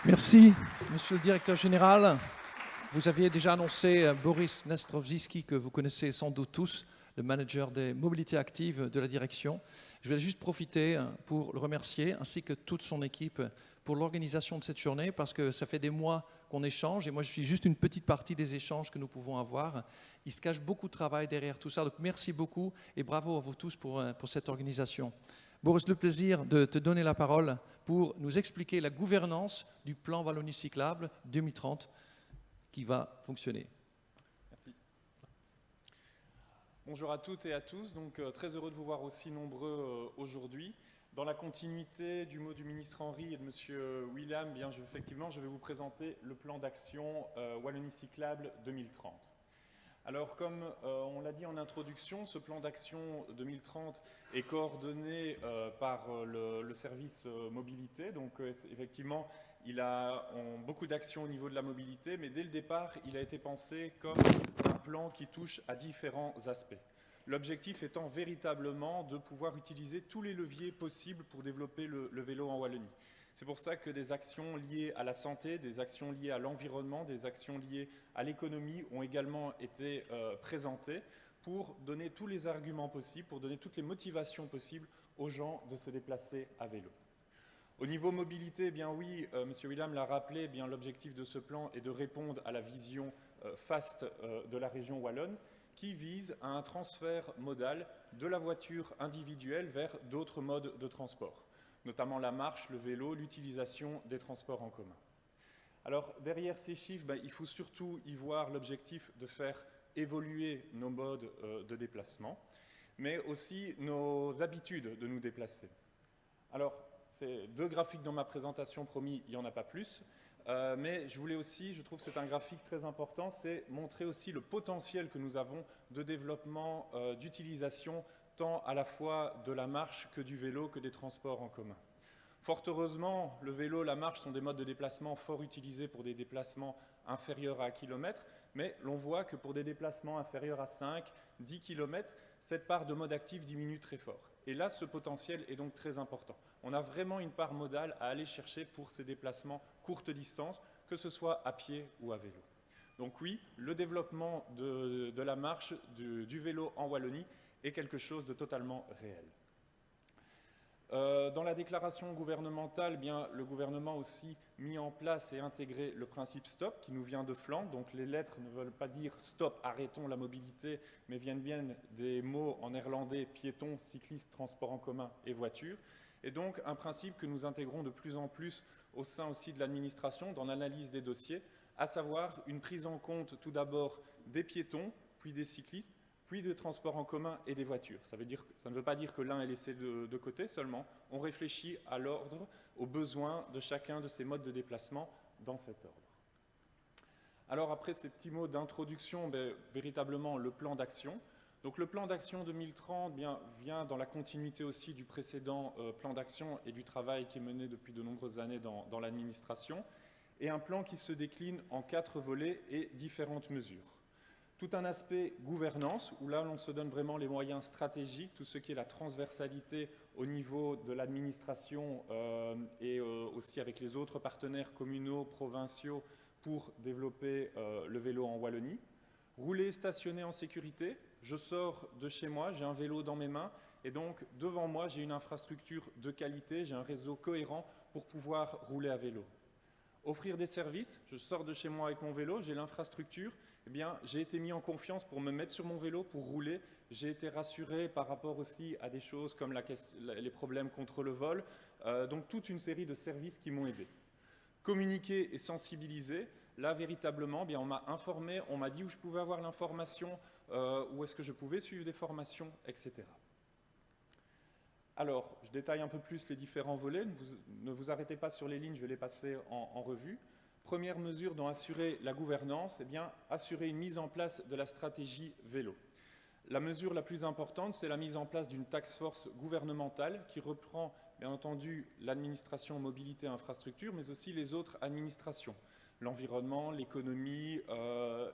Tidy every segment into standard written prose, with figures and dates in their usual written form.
Merci, Monsieur le Directeur Général. Vous aviez déjà annoncé Boris Nestrovsky, que vous connaissez sans doute tous, le manager des mobilités actives de la direction. Je vais juste profiter pour le remercier, ainsi que toute son équipe, pour l'organisation de cette journée, parce que ça fait des mois qu'on échange, et moi je suis juste une petite partie des échanges que nous pouvons avoir. Il se cache beaucoup de travail derrière tout ça, donc merci beaucoup et bravo à vous tous pour cette organisation. Boris, le plaisir de te donner la parole pour nous expliquer la gouvernance du plan Wallonie cyclable 2030 qui va fonctionner. Merci. Bonjour à toutes et à tous, donc très heureux de vous voir aussi nombreux aujourd'hui. Dans la continuité du mot du ministre Henry et de monsieur William, effectivement, je vais vous présenter le plan d'action Wallonie cyclable 2030. Alors, comme on l'a dit en introduction, ce plan d'action 2030 est coordonné par le service mobilité. Donc, effectivement, il a beaucoup d'actions au niveau de la mobilité, mais dès le départ, il a été pensé comme un plan qui touche à différents aspects. L'objectif étant véritablement de pouvoir utiliser tous les leviers possibles pour développer le vélo en Wallonie. C'est pour ça que des actions liées à la santé, des actions liées à l'environnement, des actions liées à l'économie ont également été présentées pour donner tous les arguments possibles, pour donner toutes les motivations possibles aux gens de se déplacer à vélo. Au niveau mobilité, M. William l'a rappelé, l'objectif de ce plan est de répondre à la vision FAST de la région wallonne, qui vise à un transfert modal de la voiture individuelle vers d'autres modes de transport, notamment la marche, le vélo, l'utilisation des transports en commun. Alors, derrière ces chiffres, il faut surtout y voir l'objectif de faire évoluer nos modes de déplacement, mais aussi nos habitudes de nous déplacer. Alors, c'est deux graphiques dans ma présentation, promis, il n'y en a pas plus, mais je voulais aussi, je trouve que c'est un graphique très important, c'est montrer aussi le potentiel que nous avons de développement, d'utilisation, tant à la fois de la marche que du vélo, que des transports en commun. Fort heureusement, le vélo, la marche sont des modes de déplacement fort utilisés pour des déplacements inférieurs à 1 km, mais l'on voit que pour des déplacements inférieurs à 5, 10 km, cette part de mode actif diminue très fort. Et là, ce potentiel est donc très important. On a vraiment une part modale à aller chercher pour ces déplacements courte distance, que ce soit à pied ou à vélo. Donc oui, le développement de la marche, du vélo en Wallonie est quelque chose de totalement réel. Dans la déclaration gouvernementale, le gouvernement a aussi mis en place et intégré le principe STOP qui nous vient de Flandre. Donc les lettres ne veulent pas dire STOP, arrêtons la mobilité, mais viennent bien des mots en néerlandais piéton, cycliste, transport en commun et voiture. Et donc un principe que nous intégrons de plus en plus au sein aussi de l'administration dans l'analyse des dossiers, à savoir une prise en compte tout d'abord des piétons, puis des cyclistes, puis de transports en commun et des voitures. Ça ne veut pas dire que l'un est laissé de côté seulement. On réfléchit à l'ordre, aux besoins de chacun de ces modes de déplacement dans cet ordre. Alors après ces petits mots d'introduction, véritablement le plan d'action. Donc le plan d'action 2030 vient dans la continuité aussi du précédent plan d'action et du travail qui est mené depuis de nombreuses années dans l'administration, et un plan qui se décline en 4 volets et différentes mesures. Tout un aspect gouvernance, où là, l'on se donne vraiment les moyens stratégiques, tout ce qui est la transversalité au niveau de l'administration et aussi avec les autres partenaires communaux, provinciaux, pour développer le vélo en Wallonie. Rouler, stationner en sécurité. Je sors de chez moi, j'ai un vélo dans mes mains, et donc devant moi, j'ai une infrastructure de qualité, j'ai un réseau cohérent pour pouvoir rouler à vélo. Offrir des services, je sors de chez moi avec mon vélo, j'ai l'infrastructure, j'ai été mis en confiance pour me mettre sur mon vélo, pour rouler. J'ai été rassuré par rapport aussi à des choses comme les problèmes contre le vol, donc toute une série de services qui m'ont aidé. Communiquer et sensibiliser, là véritablement, on m'a informé, on m'a dit où je pouvais avoir l'information, où est-ce que je pouvais suivre des formations, etc. Alors, je détaille un peu plus les différents volets, ne vous arrêtez pas sur les lignes, je vais les passer en revue. Première mesure dans assurer la gouvernance, assurer une mise en place de la stratégie vélo. La mesure la plus importante, c'est la mise en place d'une task force gouvernementale qui reprend, bien entendu, l'administration mobilité et infrastructure, mais aussi les autres administrations, l'environnement, l'économie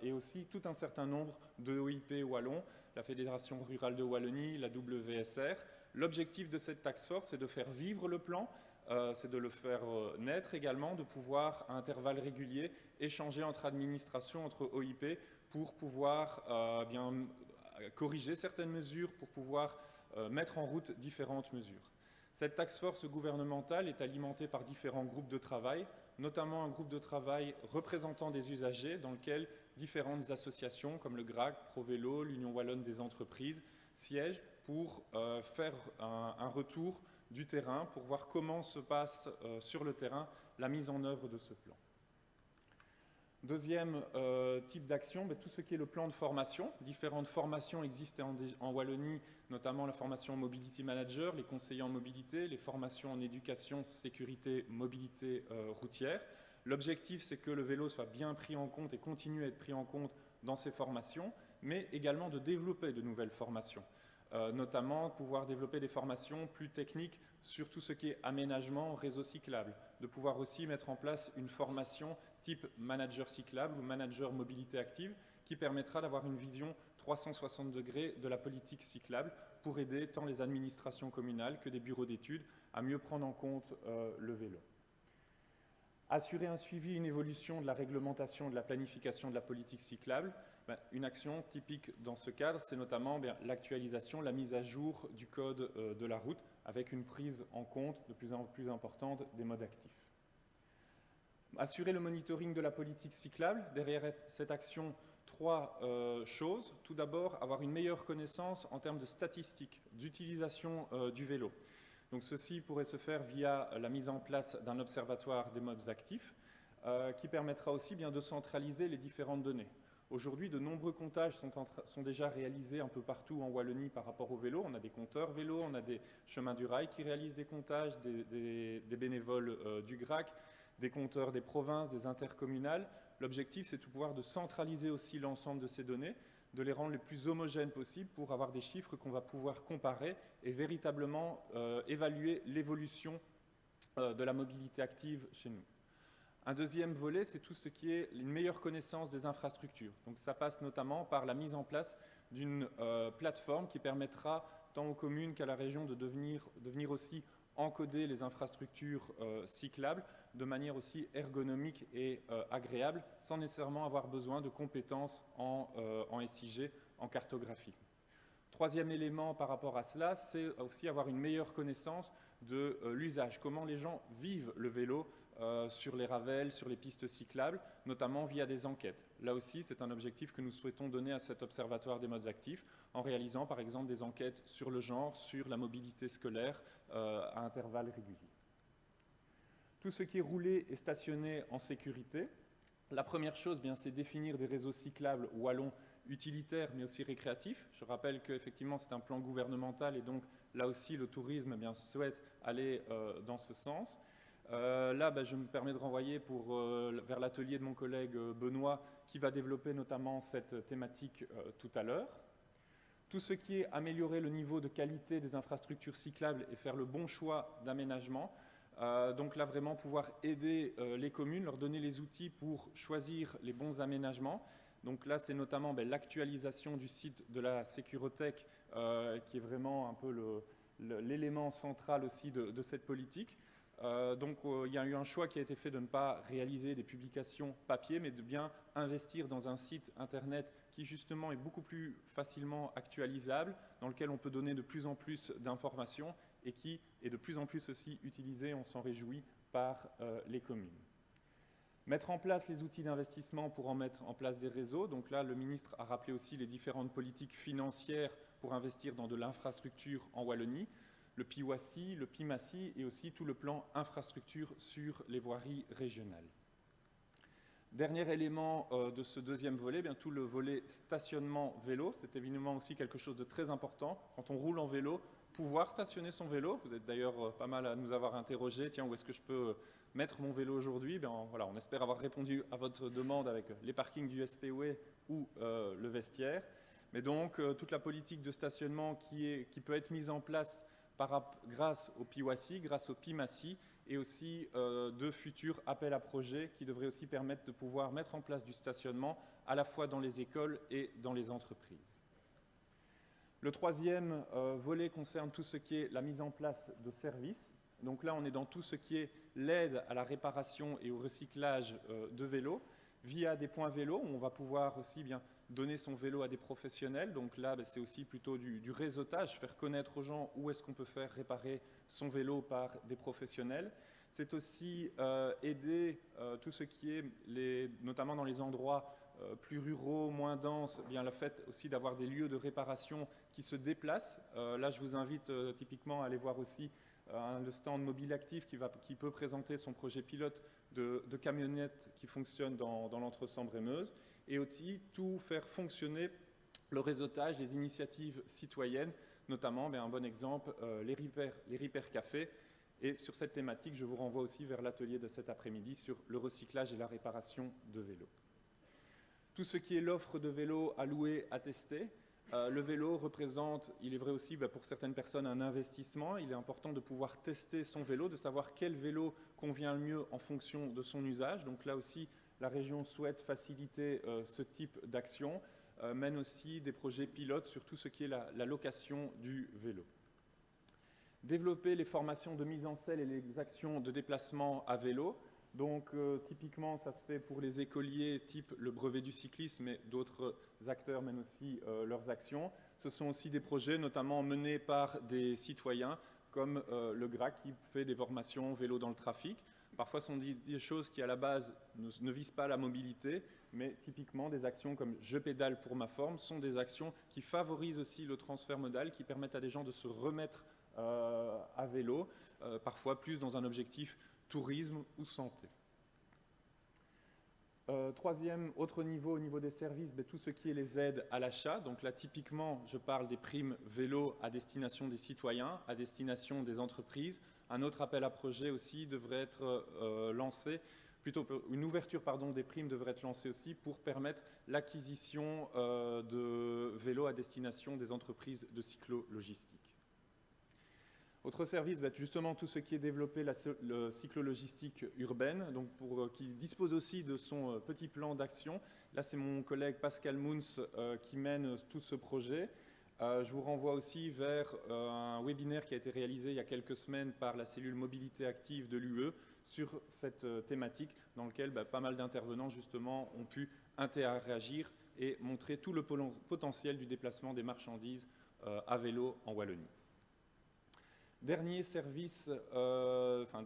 et aussi tout un certain nombre de OIP wallons, la Fédération rurale de Wallonie, la WSR. L'objectif de cette task force, c'est de faire vivre le plan c'est de le faire naître également, de pouvoir à intervalles réguliers échanger entre administrations, entre OIP, pour pouvoir corriger certaines mesures, pour pouvoir mettre en route différentes mesures. Cette task force gouvernementale est alimentée par différents groupes de travail, notamment un groupe de travail représentant des usagers dans lequel différentes associations comme le GRAC, ProVélo, l'Union Wallonne des entreprises siègent pour faire un retour du terrain, pour voir comment se passe sur le terrain la mise en œuvre de ce plan. Deuxième type d'action, tout ce qui est le plan de formation. Différentes formations existent en Wallonie, notamment la formation Mobility Manager, les conseillers en mobilité, les formations en éducation, sécurité, mobilité routière. L'objectif, c'est que le vélo soit bien pris en compte et continue à être pris en compte dans ces formations, mais également de développer de nouvelles formations. Notamment pouvoir développer des formations plus techniques sur tout ce qui est aménagement, réseau cyclable, de pouvoir aussi mettre en place une formation type manager cyclable ou manager mobilité active qui permettra d'avoir une vision 360 degrés de la politique cyclable pour aider tant les administrations communales que des bureaux d'études à mieux prendre en compte le vélo. Assurer un suivi, une évolution de la réglementation, de la planification de la politique cyclable. Une action typique dans ce cadre, c'est notamment l'actualisation, la mise à jour du code de la route avec une prise en compte de plus en plus importante des modes actifs. Assurer le monitoring de la politique cyclable. Derrière cette action, trois choses. Tout d'abord, avoir une meilleure connaissance en termes de statistiques d'utilisation du vélo. Donc ceci pourrait se faire via la mise en place d'un observatoire des modes actifs qui permettra aussi de centraliser les différentes données. Aujourd'hui, de nombreux comptages sont déjà réalisés un peu partout en Wallonie par rapport au vélo. On a des compteurs vélo, on a des chemins du rail qui réalisent des comptages, des bénévoles du GRAC, des compteurs des provinces, des intercommunales. L'objectif, c'est de pouvoir centraliser aussi l'ensemble de ces données, de les rendre les plus homogènes possibles pour avoir des chiffres qu'on va pouvoir comparer et véritablement évaluer l'évolution de la mobilité active chez nous. Un deuxième volet, c'est tout ce qui est une meilleure connaissance des infrastructures. Donc ça passe notamment par la mise en place d'une plateforme qui permettra tant aux communes qu'à la région de venir aussi encoder les infrastructures cyclables de manière aussi ergonomique et agréable, sans nécessairement avoir besoin de compétences en SIG, en cartographie. Troisième élément par rapport à cela, c'est aussi avoir une meilleure connaissance de l'usage, comment les gens vivent le vélo sur les ravels, sur les pistes cyclables, notamment via des enquêtes. Là aussi, c'est un objectif que nous souhaitons donner à cet observatoire des modes actifs, en réalisant par exemple des enquêtes sur le genre, sur la mobilité scolaire à intervalles réguliers. Tout ce qui est roulé et stationné en sécurité. La première chose, c'est définir des réseaux cyclables wallons utilitaires, mais aussi récréatifs. Je rappelle qu'effectivement, c'est un plan gouvernemental et donc là aussi, le tourisme souhaite aller dans ce sens. Là, je me permets de renvoyer vers l'atelier de mon collègue Benoît qui va développer notamment cette thématique tout à l'heure. Tout ce qui est améliorer le niveau de qualité des infrastructures cyclables et faire le bon choix d'aménagement. Donc là, vraiment pouvoir aider les communes, leur donner les outils pour choisir les bons aménagements. Donc là, c'est notamment l'actualisation du site de la Sécurothèque qui est vraiment un peu l'élément central aussi de cette politique. Donc il y a eu un choix qui a été fait de ne pas réaliser des publications papier, mais de bien investir dans un site internet qui justement est beaucoup plus facilement actualisable, dans lequel on peut donner de plus en plus d'informations et qui est de plus en plus aussi utilisé, on s'en réjouit, par les communes. Mettre en place les outils d'investissement pour en mettre en place des réseaux. Donc là, le ministre a rappelé aussi les différentes politiques financières pour investir dans de l'infrastructure en Wallonie. Le PIWACI, le PIMACI et aussi tout le plan infrastructure sur les voiries régionales. Dernier élément de ce deuxième volet, tout le volet stationnement vélo. C'est évidemment aussi quelque chose de très important. Quand on roule en vélo, pouvoir stationner son vélo. Vous êtes d'ailleurs pas mal à nous avoir interrogé. Tiens, où est-ce que je peux mettre mon vélo aujourd'hui? Voilà, on espère avoir répondu à votre demande avec les parkings du SPOE ou le vestiaire. Mais donc, toute la politique de stationnement qui peut être mise en place grâce au PIWACI, grâce au PIMACI, et aussi de futurs appels à projets qui devraient aussi permettre de pouvoir mettre en place du stationnement à la fois dans les écoles et dans les entreprises. Le troisième volet concerne tout ce qui est la mise en place de services. Donc là, on est dans tout ce qui est l'aide à la réparation et au recyclage de vélos via des points vélos. On va pouvoir aussi bien donner son vélo à des professionnels. Donc là, c'est aussi plutôt du réseautage, faire connaître aux gens où est-ce qu'on peut faire réparer son vélo par des professionnels. C'est aussi aider tout ce qui est, notamment dans les endroits plus ruraux, moins denses, bien le fait aussi d'avoir des lieux de réparation qui se déplacent. Là, je vous invite typiquement à aller voir aussi le stand Mobile Active qui peut présenter son projet pilote de camionnettes qui fonctionne dans l'entre-Sambre-et-Meuse, et aussi tout faire fonctionner le réseautage des initiatives citoyennes, notamment, un bon exemple, les Repair Cafés. Et sur cette thématique, je vous renvoie aussi vers l'atelier de cet après-midi sur le recyclage et la réparation de vélos. Tout ce qui est l'offre de vélos à louer, à tester. Le vélo représente, il est vrai aussi pour certaines personnes, un investissement. Il est important de pouvoir tester son vélo, de savoir quel vélo convient le mieux en fonction de son usage. Donc là aussi, la région souhaite faciliter ce type d'action, mène aussi des projets pilotes sur tout ce qui est la location du vélo. Développer les formations de mise en selle et les actions de déplacement à vélo. Donc typiquement, ça se fait pour les écoliers, type le brevet du cyclisme, mais d'autres acteurs mènent aussi leurs actions. Ce sont aussi des projets notamment menés par des citoyens, comme le GRAC qui fait des formations vélo dans le trafic. Parfois, ce sont des choses qui, à la base, ne visent pas la mobilité, mais typiquement, des actions comme « Je pédale pour ma forme » sont des actions qui favorisent aussi le transfert modal, qui permettent à des gens de se remettre à vélo, parfois plus dans un objectif tourisme ou santé. Troisième, autre niveau, au niveau des services, tout ce qui est les aides à l'achat. Donc là, typiquement, je parle des primes vélo à destination des citoyens, à destination des entreprises. Un autre appel à projet aussi devrait être lancé, plutôt une ouverture des primes devrait être lancée aussi pour permettre l'acquisition de vélos à destination des entreprises de cyclo-logistique. Autre service, justement tout ce qui est développé, le cyclo-logistique urbaine, donc qui dispose aussi de son petit plan d'action. Là, c'est mon collègue Pascal Mouns qui mène tout ce projet. Je vous renvoie aussi vers un webinaire qui a été réalisé il y a quelques semaines par la cellule mobilité active de l'UE sur cette thématique, dans lequel pas mal d'intervenants justement ont pu interagir et montrer tout le potentiel du déplacement des marchandises à vélo en Wallonie. Dernier service,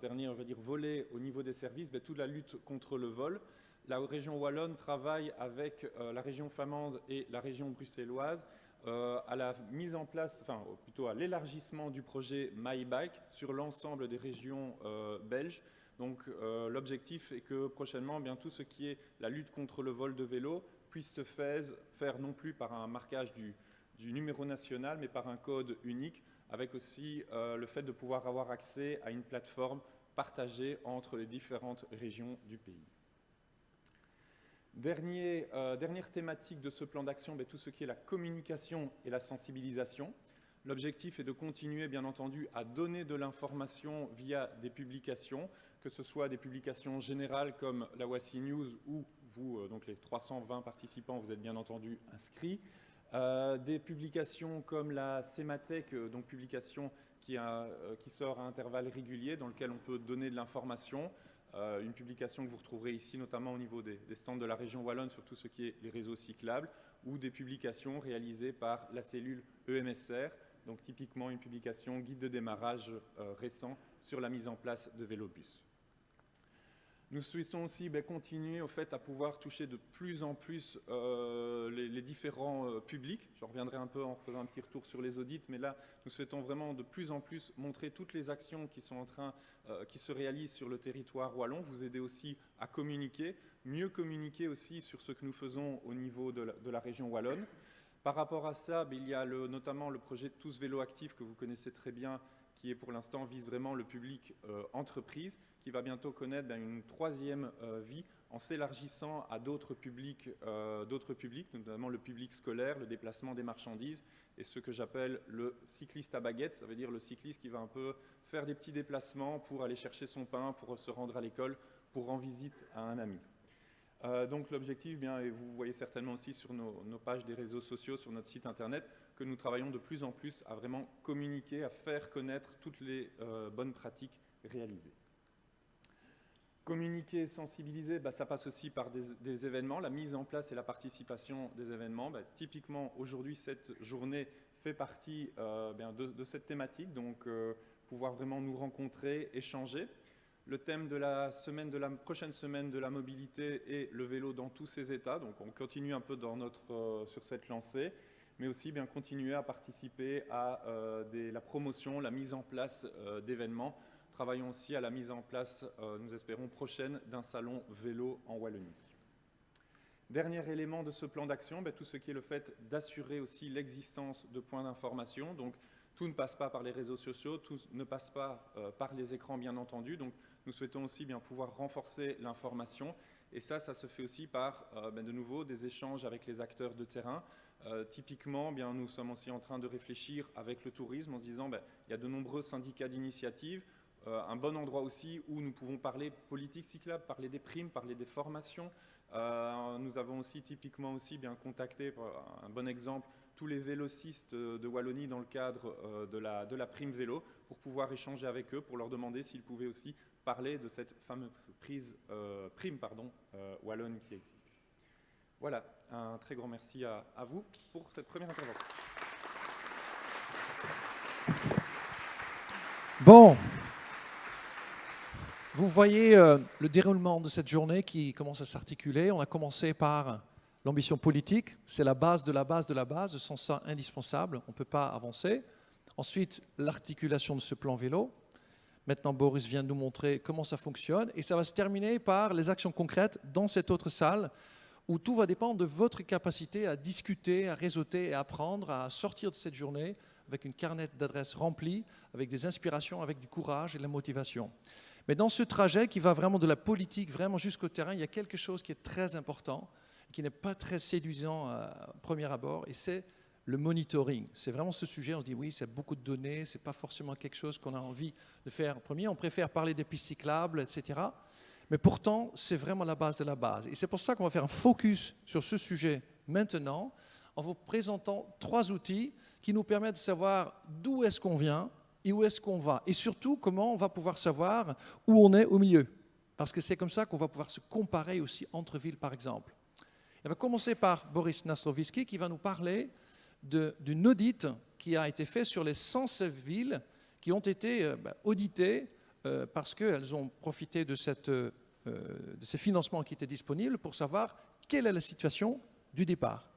dernier volet au niveau des services, toute la lutte contre le vol. La région wallonne travaille avec la région flamande et la région bruxelloise à la mise en place, plutôt à l'élargissement du projet MyBike sur l'ensemble des régions belges. Donc l'objectif est que prochainement, tout ce qui est la lutte contre le vol de vélo puisse se faire non plus par un marquage du numéro national, mais par un code unique, avec aussi le fait de pouvoir avoir accès à une plateforme partagée entre les différentes régions du pays. Dernière thématique de ce plan d'action, tout ce qui est la communication et la sensibilisation. L'objectif est de continuer, bien entendu, à donner de l'information via des publications, que ce soit des publications générales comme la Wassy News, où vous, donc les 320 participants, vous êtes bien entendu inscrits. Des publications comme la Cématec, donc publication qui sort à intervalles réguliers, dans lequel on peut donner de l'information. Une publication que vous retrouverez ici, notamment au niveau des stands de la région wallonne, sur tout ce qui est les réseaux cyclables, ou des publications réalisées par la cellule EMSR, donc typiquement une publication guide de démarrage récent sur la mise en place de vélobus. Nous souhaitons aussi continuer au fait à pouvoir toucher de plus en plus les différents publics. Je reviendrai un peu en faisant un petit retour sur les audits, mais là, nous souhaitons vraiment de plus en plus montrer toutes les actions qui sont qui se réalisent sur le territoire wallon, vous aider aussi à communiquer, mieux communiquer aussi sur ce que nous faisons au niveau de la région wallonne. Par rapport à ça, il y a notamment le projet Tous Vélo Actifs que vous connaissez très bien, qui est pour l'instant vise vraiment le public entreprise, qui va bientôt connaître une troisième vie en s'élargissant à d'autres publics, notamment le public scolaire, le déplacement des marchandises et ce que j'appelle le cycliste à baguette, ça veut dire le cycliste qui va un peu faire des petits déplacements pour aller chercher son pain, pour se rendre à l'école, pour rendre visite à un ami. Donc l'objectif, et vous voyez certainement aussi sur nos pages des réseaux sociaux, sur notre site internet, que nous travaillons de plus en plus à vraiment communiquer, à faire connaître toutes les bonnes pratiques réalisées. Communiquer, sensibiliser, ça passe aussi par des événements, la mise en place et la participation des événements. Typiquement, aujourd'hui, cette journée fait partie de cette thématique, donc pouvoir vraiment nous rencontrer, échanger. Le thème de la prochaine semaine de la mobilité est le vélo dans tous ses états, donc on continue un peu sur cette lancée, mais aussi continuer à participer à la promotion, la mise en place d'événements. Travaillons aussi à la mise en place, nous espérons, prochaine d'un salon vélo en Wallonie. Dernier élément de ce plan d'action, tout ce qui est le fait d'assurer aussi l'existence de points d'information. Donc, tout ne passe pas par les réseaux sociaux, tout ne passe pas par les écrans, bien entendu. Donc, nous souhaitons aussi pouvoir renforcer l'information. Et ça se fait aussi par, de nouveau, des échanges avec les acteurs de terrain. Typiquement, nous sommes aussi en train de réfléchir avec le tourisme en se disant il y a de nombreux syndicats d'initiatives. Un bon endroit aussi où nous pouvons parler politique cyclable, parler des primes, parler des formations. Nous avons aussi typiquement aussi contacté, un bon exemple, tous les vélocistes de Wallonie dans le cadre de la prime vélo pour pouvoir échanger avec eux, pour leur demander s'ils pouvaient aussi parler de cette fameuse prime wallonne qui existe. Voilà, un très grand merci à vous pour cette première intervention. Bon. Vous voyez le déroulement de cette journée qui commence à s'articuler. On a commencé par l'ambition politique, c'est la base de la base de la base, sans ça indispensable, on ne peut pas avancer. Ensuite, l'articulation de ce plan vélo. Maintenant, Boris vient de nous montrer comment ça fonctionne et ça va se terminer par les actions concrètes dans cette autre salle où tout va dépendre de votre capacité à discuter, à réseauter et à apprendre, à sortir de cette journée avec une carnet d'adresses remplie, avec des inspirations, avec du courage et de la motivation. Mais dans ce trajet qui va vraiment de la politique vraiment jusqu'au terrain, il y a quelque chose qui est très important, qui n'est pas très séduisant à premier abord, et c'est le monitoring. C'est vraiment ce sujet, on se dit oui, c'est beaucoup de données, ce n'est pas forcément quelque chose qu'on a envie de faire en premier, on préfère parler des pistes cyclables, etc. Mais pourtant, c'est vraiment la base de la base. Et c'est pour ça qu'on va faire un focus sur ce sujet maintenant, en vous présentant 3 outils qui nous permettent de savoir d'où est-ce qu'on vient, et où est-ce qu'on va? Et surtout, comment on va pouvoir savoir où on est au milieu? Parce que c'est comme ça qu'on va pouvoir se comparer aussi entre villes, par exemple. On va commencer par Boris Nastrovsky qui va nous parler d'une audit qui a été fait sur les 107 villes qui ont été auditées parce qu'elles ont profité de ces financements qui étaient disponibles pour savoir quelle est la situation du départ.